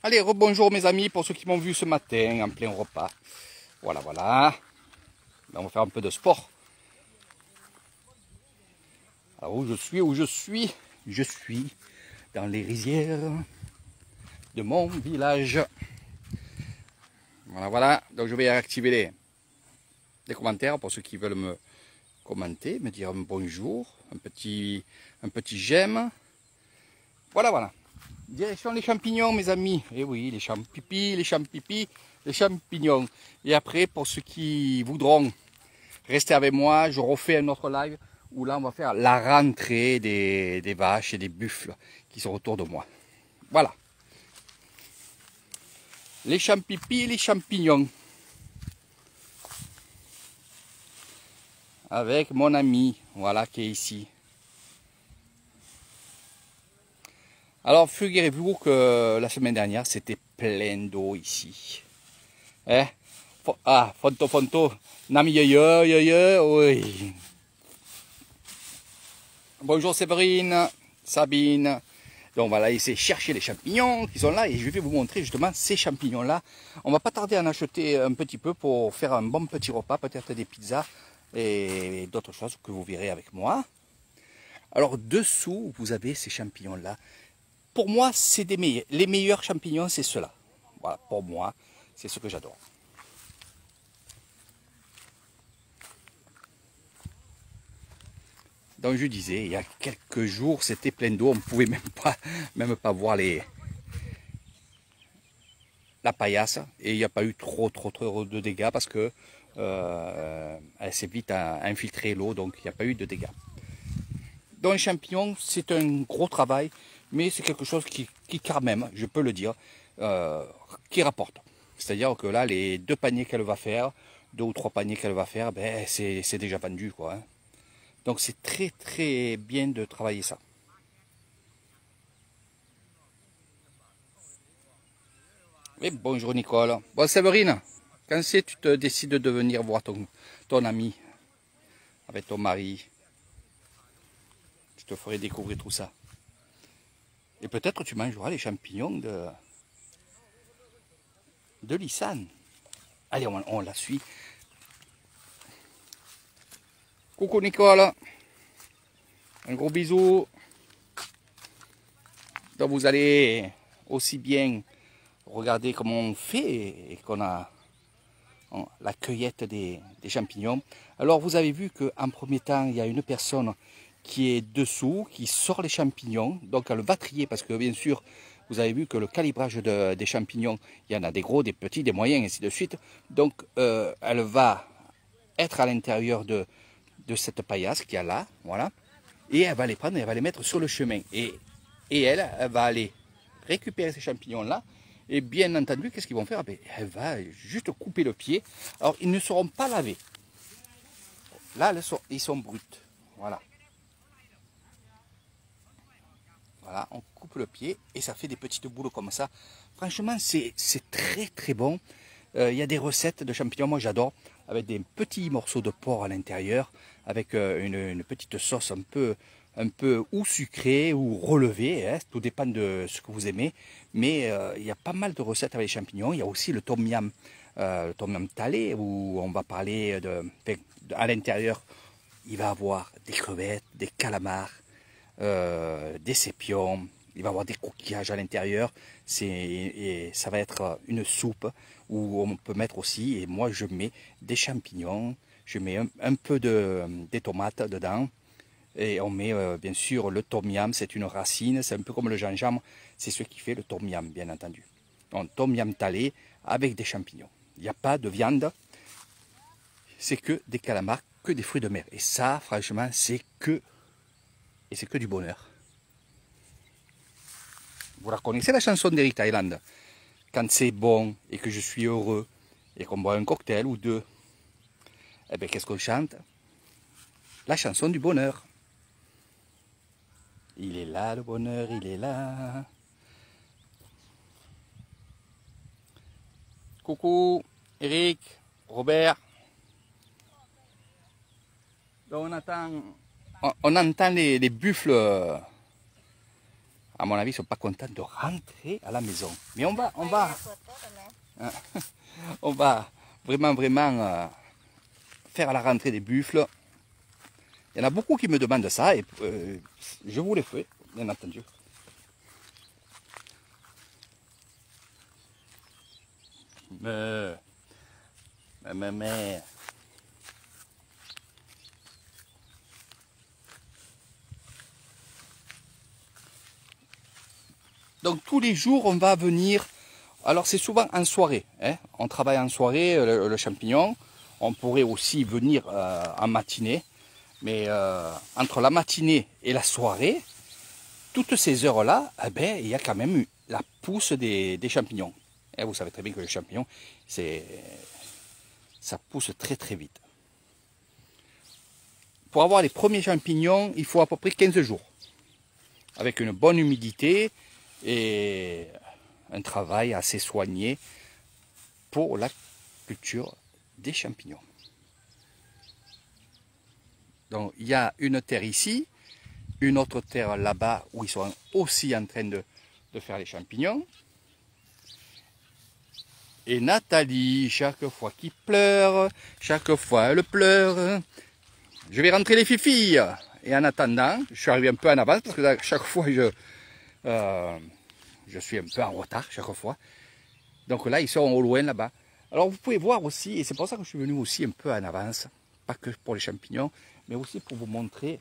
Allez, rebonjour mes amis, pour ceux qui m'ont vu ce matin en plein repas. Voilà, voilà. Là, on va faire un peu de sport. Alors où je suis? Je suis dans les rizières de mon village. Voilà, voilà. Donc je vais activer les commentaires pour ceux qui veulent me commenter, me dire un bonjour, un petit j'aime. Voilà, voilà. Direction les champignons, mes amis. Et oui, les champipi, les champignons. Et après, pour ceux qui voudront rester avec moi, je refais un autre live où là, on va faire la rentrée des vaches et des buffles qui sont autour de moi. Voilà. Les champipi, les champignons. Avec mon ami, voilà, qui est ici. Alors, figurez-vous que la semaine dernière, c'était plein d'eau ici. Eh? Ah, Fonto, Nami oui. Bonjour Séverine, Sabine. Donc on va aller essayer de chercher les champignons qui sont là et je vais vous montrer justement ces champignons-là. On va pas tarder à en acheter un petit peu pour faire un bon petit repas, peut-être des pizzas et d'autres choses que vous verrez avec moi. Alors dessous, vous avez ces champignons-là. Pour moi, c'est les meilleurs champignons, c'est ceux-là. Voilà, pour moi, c'est ce que j'adore. Donc je disais, il y a quelques jours, c'était plein d'eau, on ne pouvait même pas voir la paillasse. Et il n'y a pas eu trop de dégâts parce que elle s'est vite infiltré l'eau, donc il n'y a pas eu de dégâts. Donc les champignons, c'est un gros travail, mais c'est quelque chose qui quand même, je peux le dire, qui rapporte. C'est-à-dire que là, les 2 paniers qu'elle va faire, 2 ou 3 paniers qu'elle va faire, ben, c'est déjà vendu, quoi. Hein. Donc c'est très bien de travailler ça. Et bonjour Nicole. Bon Séverine, quand c'est tu te décides de venir voir ton ami avec ton mari? Je te ferai découvrir tout ça. Et peut-être tu mangeras les champignons de Lissane. Allez, on la suit. Coucou Nicole. Un gros bisou. Donc vous allez aussi bien regarder comment on fait et qu'on a la cueillette des champignons. Alors vous avez vu qu'en premier temps, il y a une personne qui est dessous, qui sort les champignons. Donc elle va trier parce que bien sûr, vous avez vu que le calibrage des champignons, il y en a des gros, des petits, des moyens, ainsi de suite. Donc elle va être à l'intérieur de cette paillasse qu'il y a là, voilà. Et elle va les prendre et elle va les mettre sur le chemin. Et elle va aller récupérer ces champignons-là. Et bien entendu, qu'est-ce qu'ils vont faire? Elle va juste couper le pied. Alors, ils ne seront pas lavés. Là, ils sont bruts. Voilà. Voilà, on coupe le pied et ça fait des petites boules comme ça. Franchement, c'est très bon. Il y a des recettes de champignons, moi j'adore, avec des petits morceaux de porc à l'intérieur, avec une petite sauce un peu ou sucrée ou relevée, hein, tout dépend de ce que vous aimez. Mais il y a pas mal de recettes avec les champignons. Il y a aussi le tom yam thalé, où on va parler à l'intérieur, il va avoir des crevettes, des calamars, des sépions, il va y avoir des coquillages à l'intérieur, ça va être une soupe où on peut mettre aussi, et moi je mets des champignons, je mets un peu des tomates dedans, et on met bien sûr le tom yam, c'est une racine, c'est un peu comme le gingembre, c'est ce qui fait le tom yam bien entendu. Donc tom yam thalé avec des champignons, il n'y a pas de viande, c'est que des calamars, que des fruits de mer, et ça franchement c'est que du bonheur. Vous la connaissez la chanson d'Eric Thailand? Quand c'est bon et que je suis heureux et qu'on boit un cocktail ou deux, eh bien qu'est-ce qu'on chante? La chanson du bonheur. Il est là le bonheur, il est là. Coucou Eric, Robert. Donc on entend les buffles à mon avis, ils ne sont pas contents de rentrer à la maison. Mais on va vraiment faire la rentrée des buffles. Il y en a beaucoup qui me demandent ça et je vous le fais, bien entendu. Mais. Donc tous les jours, on va venir. Alors c'est souvent en soirée. Hein. On travaille en soirée, le champignon. On pourrait aussi venir en matinée. Mais entre la matinée et la soirée, toutes ces heures-là, eh ben, il y a quand même la pousse des champignons. Et vous savez très bien que les champignons, ça pousse très très vite. Pour avoir les premiers champignons, il faut à peu près 15 jours. Avec une bonne humidité et un travail assez soigné pour la culture des champignons. Donc il y a une terre ici, une autre terre là-bas où ils sont aussi en train de faire les champignons. Et Nathalie, chaque fois qu'il pleure, chaque fois elle pleure. Je vais rentrer les fifilles. Et en attendant, je suis arrivé un peu en avance parce que chaque fois je suis un peu en retard chaque fois. Donc là, ils sont au loin là-bas. Alors vous pouvez voir aussi, et c'est pour ça que je suis venu aussi un peu en avance, pas que pour les champignons, mais aussi pour vous montrer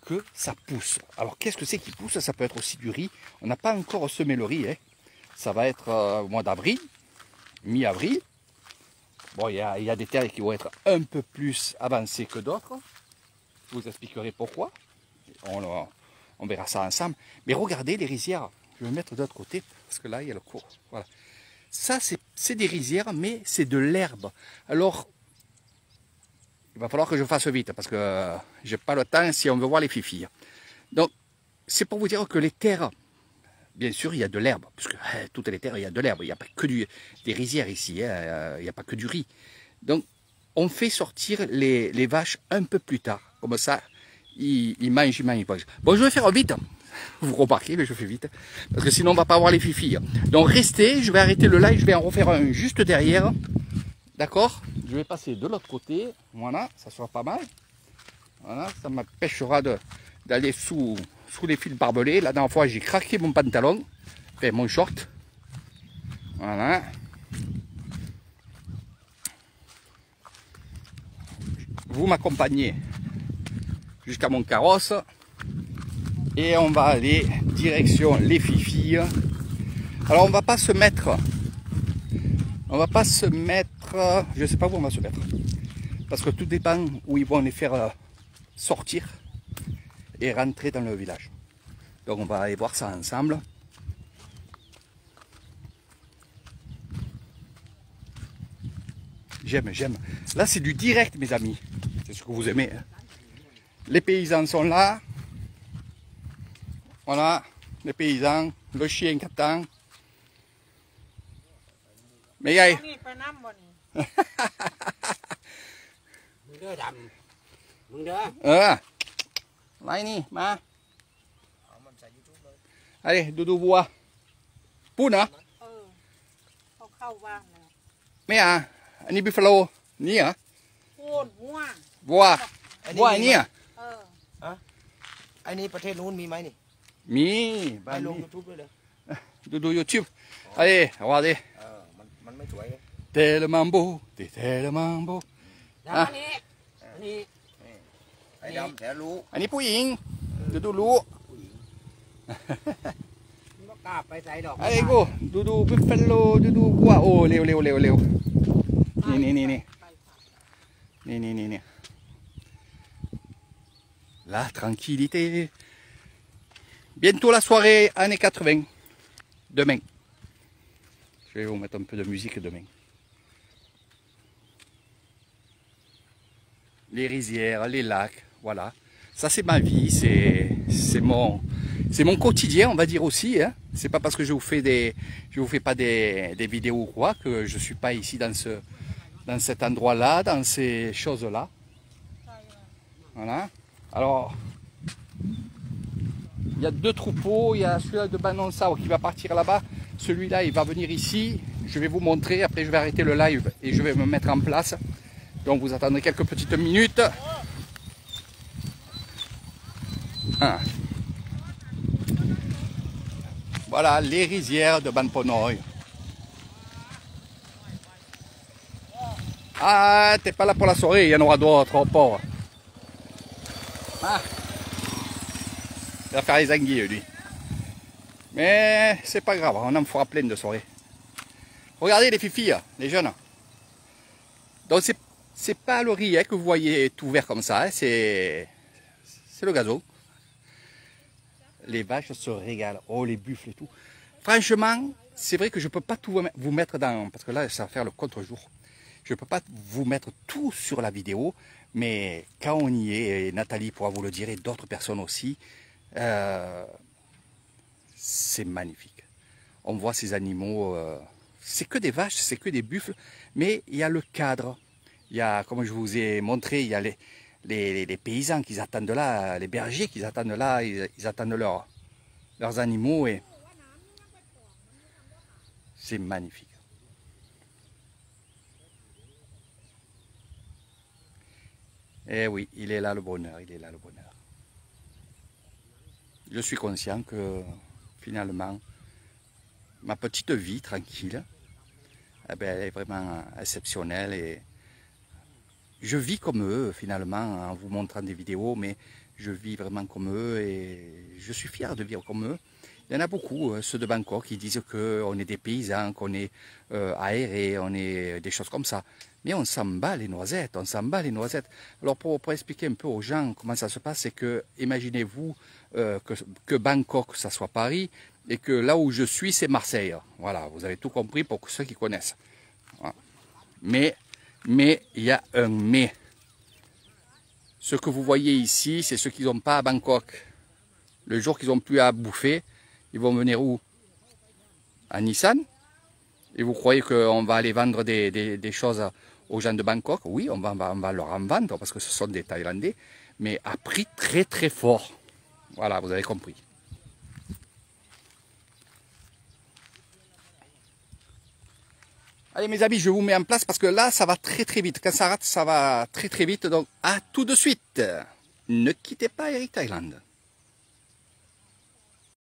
que ça pousse. Alors qu'est-ce que c'est qui pousse? Ça peut être aussi du riz. On n'a pas encore semé le riz. Hein. Ça va être au mois d'avril, mi-avril. Bon, il y a des terres qui vont être un peu plus avancées que d'autres. Je vous expliquerai pourquoi. On verra ça ensemble. Mais regardez les rizières. Je vais me mettre de l'autre côté parce que là, il y a le cours. Voilà. Ça, c'est des rizières, mais c'est de l'herbe. Alors, il va falloir que je fasse vite parce que j'ai pas le temps si on veut voir les fifilles. Donc, c'est pour vous dire que les terres, bien sûr, il y a de l'herbe. Parce que toutes les terres, il y a de l'herbe. Il n'y a pas que des rizières ici. Hein, il n'y a pas que du riz. Donc, on fait sortir les vaches un peu plus tard. Comme ça, ils mangent. Bon, je vais faire vite. Vous remarquez, mais je fais vite. Parce que sinon, on ne va pas avoir les fifilles. Donc, restez. Je vais arrêter le live. Je vais en refaire un juste derrière. D'accord? Je vais passer de l'autre côté. Voilà, ça sera pas mal. Voilà, ça m'empêchera d'aller sous les fils barbelés. La dernière fois, j'ai craqué mon pantalon. Enfin, mon short. Voilà. Vous m'accompagnez jusqu'à mon carrosse. Et on va aller direction les fifilles. Alors, on va pas se mettre... je ne sais pas où on va se mettre. Parce que tout dépend où ils vont les faire sortir et rentrer dans le village. Donc on va aller voir ça ensemble. J'aime. Là c'est du direct mes amis. C'est ce que vous aimez. Hein. Les paysans sont là. Voilà, les paysans, le chien qui attend. Mais yay. Này mà. Allez, Doudou bois. Poun hả? Mấy à? Anh đi buffalo. Ní hả? Boa. Boa anh ní à? ไอ้นี่ประเทศนู้นมีไหมนี่ มี ไปลง YouTube ด้วยเลย ดู YouTube. Allez, regardez. มันไม่สวย Tellement beau, t'es tellement beau. อันนี้ไอ้ดำแถรู้ อันนี้ผู้หญิงดูรู้ มันก็กล้าไปใส่ดอก Allez go, Doudou buffalo, Doudou bois. Oh, ร็ว นี่ La tranquillité. Bientôt la soirée années 80. Demain. Je vais vous mettre un peu de musique demain. Les rizières, les lacs, voilà. Ça c'est ma vie, c'est mon quotidien, on va dire aussi. Hein. C'est pas parce que je vous fais pas des vidéos ou quoi que je suis pas ici dans cet endroit-là, dans ces choses-là. Voilà. Alors, il y a deux troupeaux. Il y a celui-là de Banonsao qui va partir là-bas. Celui-là, il va venir ici. Je vais vous montrer. Après, je vais arrêter le live et je vais me mettre en place. Donc, vous attendrez quelques petites minutes. Ah. Voilà les rizières de Banponoy. Ah, t'es pas là pour la soirée, il y en aura d'autres au port. Ah. Il va faire les anguilles, lui. Mais c'est pas grave, on en fera plein de soirées. Regardez les filles, les jeunes. Donc c'est pas le riz que vous voyez tout vert comme ça, hein, c'est le gazon. Les vaches se régalent. Oh, les buffles et tout. Franchement, c'est vrai que je ne peux pas tout vous mettre dans... Parce que là, ça va faire le contre-jour. Je ne peux pas vous mettre tout sur la vidéo. Mais quand on y est, et Nathalie pourra vous le dire, et d'autres personnes aussi, c'est magnifique. On voit ces animaux... c'est que des vaches, c'est que des buffles. Mais il y a le cadre. Il y a, comme je vous ai montré, il y a les paysans qui attendent là, les bergers qui attendent là, ils attendent leurs animaux et c'est magnifique. Eh oui, il est là le bonheur, il est là le bonheur. Je suis conscient que finalement, ma petite vie tranquille, eh ben, elle est vraiment exceptionnelle et je vis comme eux finalement en vous montrant des vidéos, mais je vis vraiment comme eux et je suis fier de vivre comme eux. Il y en a beaucoup, ceux de Bangkok, qui disent qu'on est des paysans, qu'on est aérés, on est des choses comme ça. Mais on s'en bat les noisettes, on s'en bat les noisettes. Alors pour expliquer un peu aux gens comment ça se passe, c'est que imaginez-vous que Bangkok, ça soit Paris, et que là où je suis, c'est Marseille. Voilà, vous avez tout compris pour ceux qui connaissent. Voilà. Mais il y a un mais. Ce que vous voyez ici, c'est ceux qui n'ont pas à Bangkok. Le jour qu'ils n'ont plus à bouffer, ils vont venir où? À Nissan. Et vous croyez qu'on va aller vendre des choses aux gens de Bangkok? Oui, on va leur en vendre parce que ce sont des Thaïlandais, mais à prix très très fort. Voilà, vous avez compris. Allez mes amis, je vous mets en place parce que là, ça va très très vite. Quand ça rate, ça va très très vite. Donc à tout de suite. Ne quittez pas Eric Thaïlande.